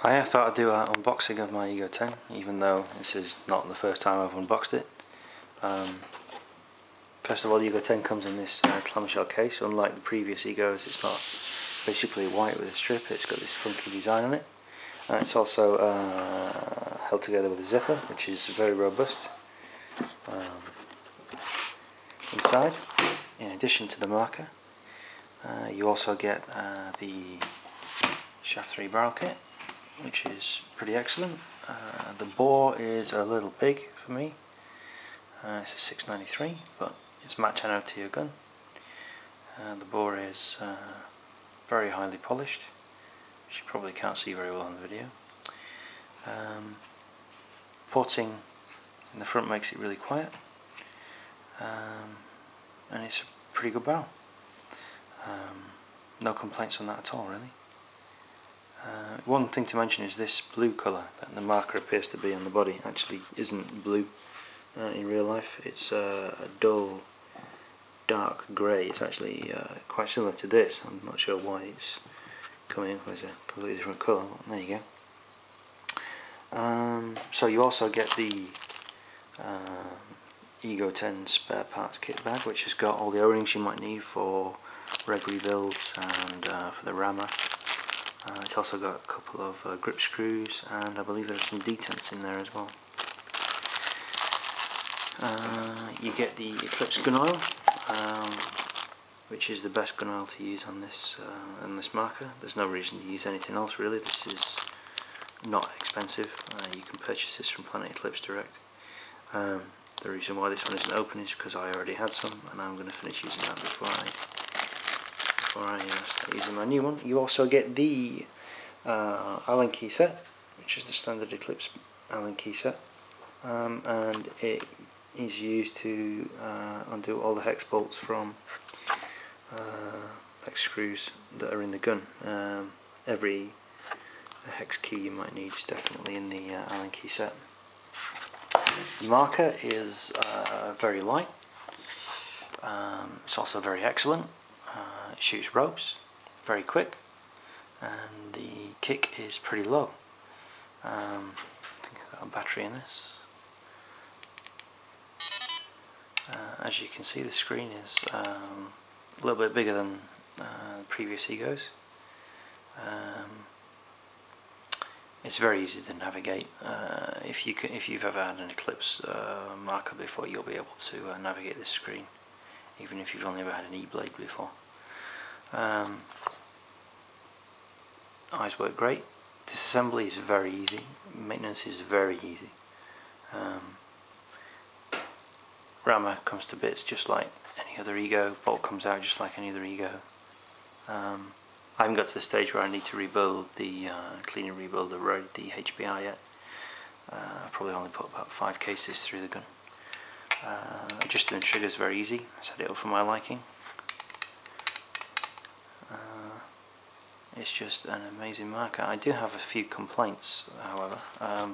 I thought I'd do an unboxing of my Ego 10, even though this is not the first time I've unboxed it. First of all, the Ego 10 comes in this clamshell case. Unlike the previous Egos, it's not basically white with a strip, it's got this funky design on it. It's also held together with a zipper, which is very robust. Inside, in addition to the marker, you also get the Shaft 3 barrel kit, which is pretty excellent. The bore is a little big for me. It's a 693, but it's match NO to your gun. The bore is very highly polished, which you probably can't see very well on the video. Porting in the front makes it really quiet, and it's a pretty good barrel. No complaints on that at all, really. One thing to mention is this blue colour that the marker appears to be on the body actually isn't blue in real life. It's a dull dark grey. It's actually quite similar to this. I'm not sure why it's coming in as a completely different colour. There you go. So you also get the Ego 10 spare parts kit bag, which has got all the O-rings you might need for reg rebuilds and for the rammer. It's also got a couple of grip screws, and I believe there's some detents in there as well. You get the Eclipse gun oil, which is the best gun oil to use on this marker. There's no reason to use anything else really. This is not expensive. You can purchase this from Planet Eclipse direct. The reason why this one isn't open is because I already had some, and I'm going to finish using that before I start using my new one. You also get the Allen key set, which is the standard Eclipse Allen key set, and it is used to undo all the hex bolts from hex screws that are in the gun. Every hex key you might need is definitely in the Allen key set. The marker is very light. It's also very excellent. It shoots ropes very quick, and the kick is pretty low. I think I've got a battery in this. As you can see, the screen is a little bit bigger than the previous Egos. It's very easy to navigate. If you've ever had an Eclipse marker before, you'll be able to navigate this screen, even if you've only ever had an E-blade before. Eyes work great. Disassembly is very easy. Maintenance is very easy. Rammer comes to bits just like any other Ego. Bolt comes out just like any other Ego. I haven't got to the stage where I need to rebuild clean and rebuild the HBR yet. I've probably only put about 5 cases through the gun. Adjusting the trigger is very easy. I set it up for my liking. It's just an amazing marker. I do have a few complaints, however.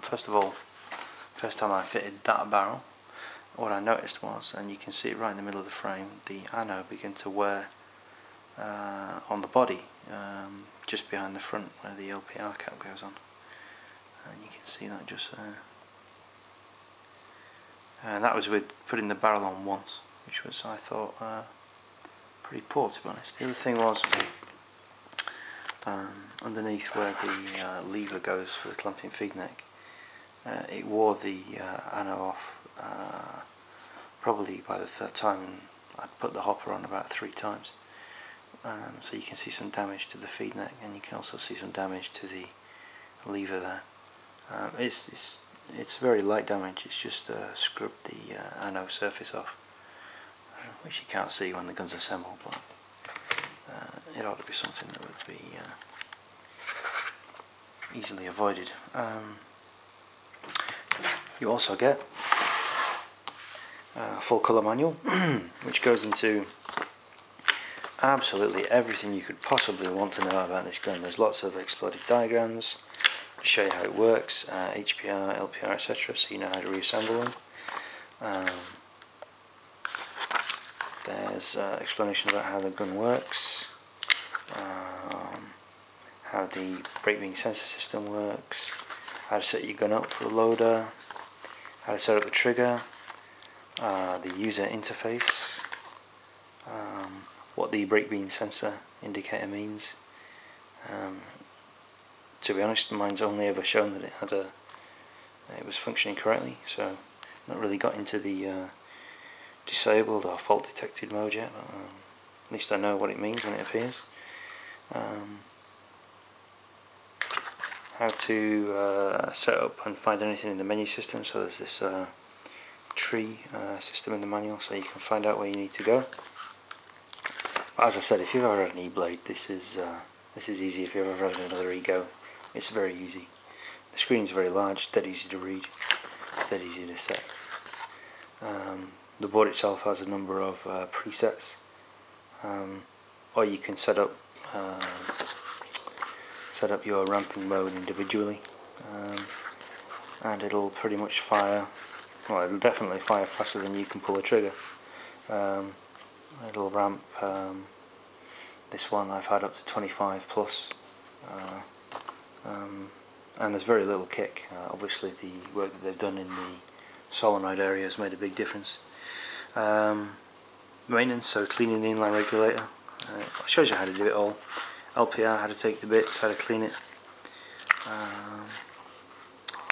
First of all, first time I fitted that barrel, what I noticed was, and you can see it right in the middle of the frame, the anode began to wear on the body, just behind the front where the LPR cap goes on, and you can see that just there. And that was with putting the barrel on once, which was, I thought, pretty poor, to be honest. The other thing was, underneath where the lever goes for the clamping feed neck, it wore the anode off probably by the third time, and I put the hopper on about 3 times. So you can see some damage to the feed neck, and you can also see some damage to the lever there. It's very light damage. It's just scrubbed the anode surface off, which you can't see when the gun's assembled, but it ought to be something that would be easily avoided. You also get a full colour manual, which goes into absolutely everything you could possibly want to know about this gun. There's lots of exploded diagrams to show you how it works, HPR, LPR, etc., so you know how to reassemble them. There's explanation about how the gun works, how the brake beam sensor system works, how to set your gun up for a loader, how to set up the trigger, the user interface, what the brake beam sensor indicator means. To be honest, mine's only ever shown that it was functioning correctly, so not really got into the disabled or fault detected mode yet, but at least I know what it means when it appears. How to set up and find anything in the menu system. So there's this tree system in the manual, so you can find out where you need to go. But as I said, if you've ever had an E-Blade, this is easy. If you've ever had another Ego, it's very easy. The screen's very large, dead easy to read, dead easy to set. The board itself has a number of presets, or you can set up your ramping mode individually, and it'll pretty much fire. Well, it'll definitely fire faster than you can pull a trigger. It'll ramp. This one I've had up to 25 plus, and there's very little kick. Obviously, the work that they've done in the solenoid area has made a big difference. Maintenance, so cleaning the inline regulator. It shows you how to do it all. LPR, how to take the bits, how to clean it,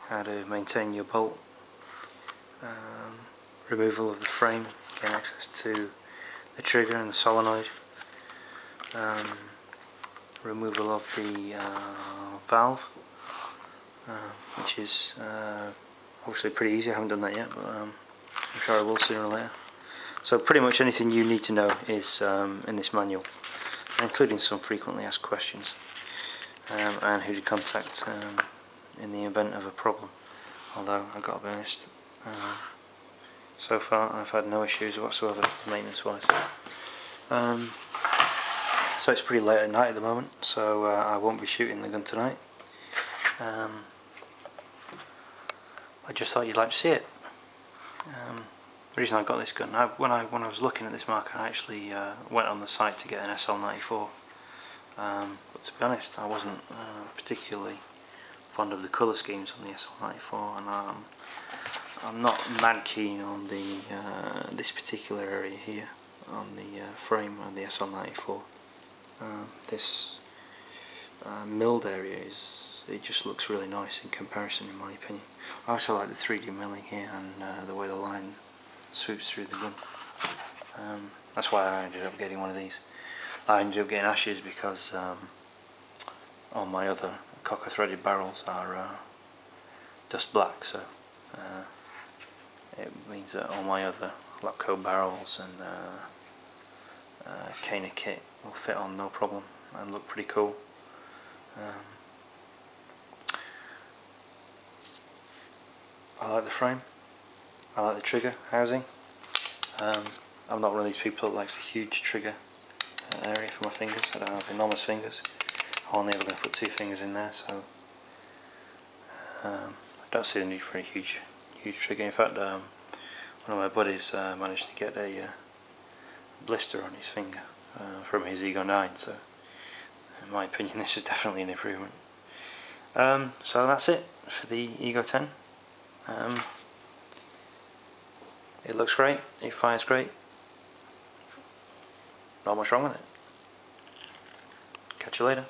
how to maintain your bolt, removal of the frame, gain access to the trigger and the solenoid, removal of the valve, which is obviously pretty easy. I haven't done that yet, but I'm sure I will sooner or later. So pretty much anything you need to know is in this manual, including some frequently asked questions, and who to contact in the event of a problem. Although I've got to be honest, so far I've had no issues whatsoever maintenance wise. So it's pretty late at night at the moment, so I won't be shooting the gun tonight. I just thought you'd like to see it. The reason I got this gun, when I was looking at this marker, I actually went on the site to get an SL94, but to be honest, I wasn't particularly fond of the colour schemes on the SL94, and I'm not mad keen on the this particular area here on the frame of the SL94. This milled area it just looks really nice in comparison, in my opinion. I also like the 3D milling here and the way the line swoops through the gun. That's why I ended up getting one of these. I ended up getting Ashes because all my other cocker threaded barrels are dust black, so it means that all my other Lapco barrels and Kana kit will fit on no problem and look pretty cool. I like the frame, I like the trigger housing. I'm not one of these people that likes a huge trigger area for my fingers. I don't have enormous fingers. I'm only ever going to put 2 fingers in there, so I don't see the need for a huge trigger. In fact, one of my buddies managed to get a blister on his finger from his Ego 9, so in my opinion this is definitely an improvement. So that's it for the Ego 10. It looks great, it fires great, not much wrong with it. Catch you later.